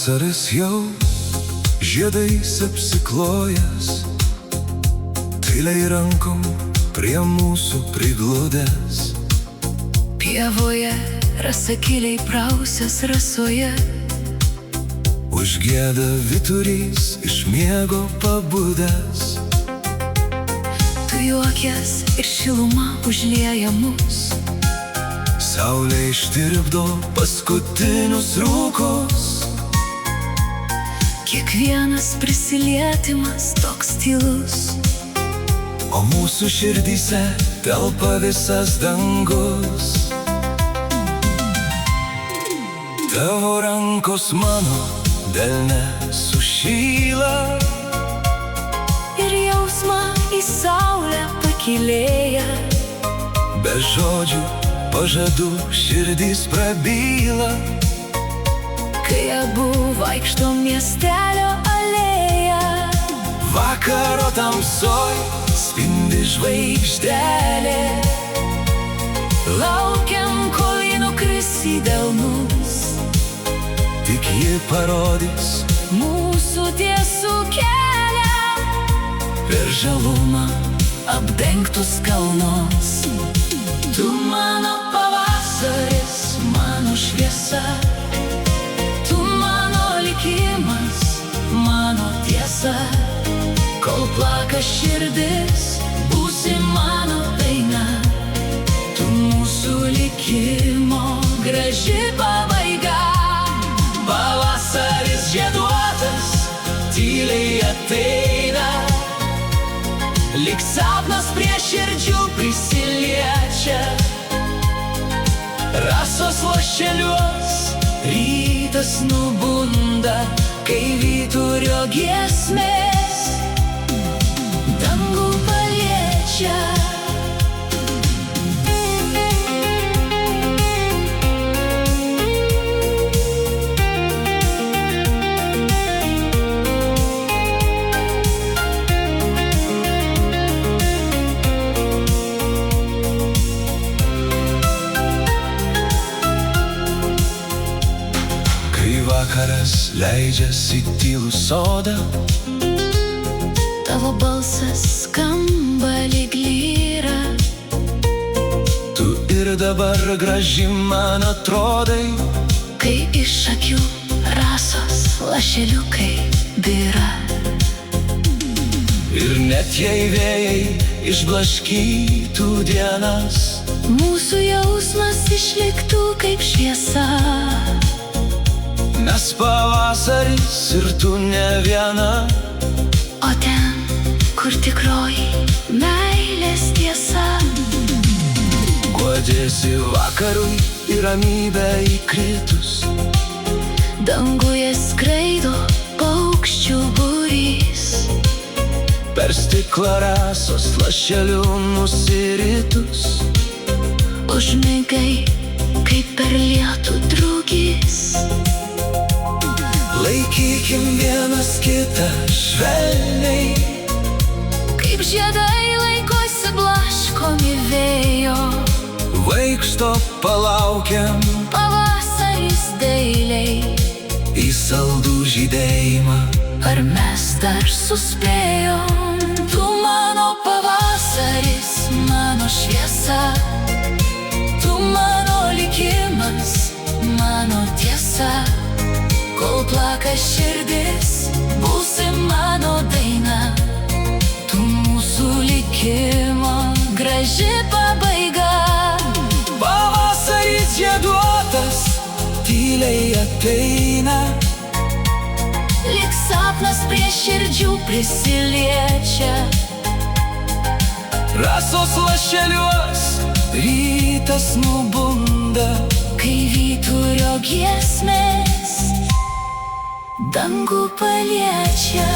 Pavasaris jau žiedais apsiklojęs, tyliai rankom prie mūsų prigludęs. Pievoje rasakiliai prausias rasoje, užgieda vyturys iš miego pabudęs. tu juokies ir šiluma užlieja mus. Saulė ištirpdo paskutinius rūkus. Kiekvienas prisilietimas toks tylus, O mūsų širdyse telpa visas dangus. Tavo rankos mano delne sušyla, ir jausmą į saulę pakylėja. be žodžių pažadų širdys prabyla. Kai abu vaikšto miestelio alėja, Vakaro tamsoj spindi žvaigždelė. laukiam, kol ji nukris į delnus. Tik ji parodys Mūsų tiesų kelią per žalumą apdengtus kalnus. Tu mano pavasaris, mano šviesa, tu mano likimas, mano tiesa. Kol plaka širdis, būsi mano daina. Tu mūsų likimo graži pabaiga. Pavasaris žieduotas tyliai ateina, lyg sapnas prie širdžių prisiliečia. Rasos lašeliuos rytas nubunda, kai vyturio giesmės dangų paliečia. Vakaras leidžiasi į tylų sodą, Tavo balsas skamba lyg lyra. tu ir dabar graži man atrodai. Kai iš akių rasos lašeliukai byra. Ir net jei vėjai išblaškytų dienas, Mūsų jausmas išliktų kaip šviesa. nes pavasaris ir tu ne viena. O ten, kur tikroji meilės tiesa, Guodėsi vakarui į ramybę įkritus. danguje skraido paukščių būrys. Per stiklą rasos lašelių nusiritus. Užmigai, kaip per lietų drugys. Laikykim vienas kitą švelniai, Kaip žiedai laikosi blaškomi vėjo. vaikšto palaukiam Pavasaris dailiai, į saldų žydėjimą. ar mes dar suspėjom? Tu mano pavasaris, mano šviesa, tu mano likimas, mano tiesa. Kol plaka širdis, būsi mano daina. Tu mūsų likimo graži pabaiga. Pavasaris žieduotas tyliai ateina, Lyg sapnas prie širdžių prisiliečia. rasos lašeliuos rytas nubunda. Kai vyturio giesmės dangų paliečia.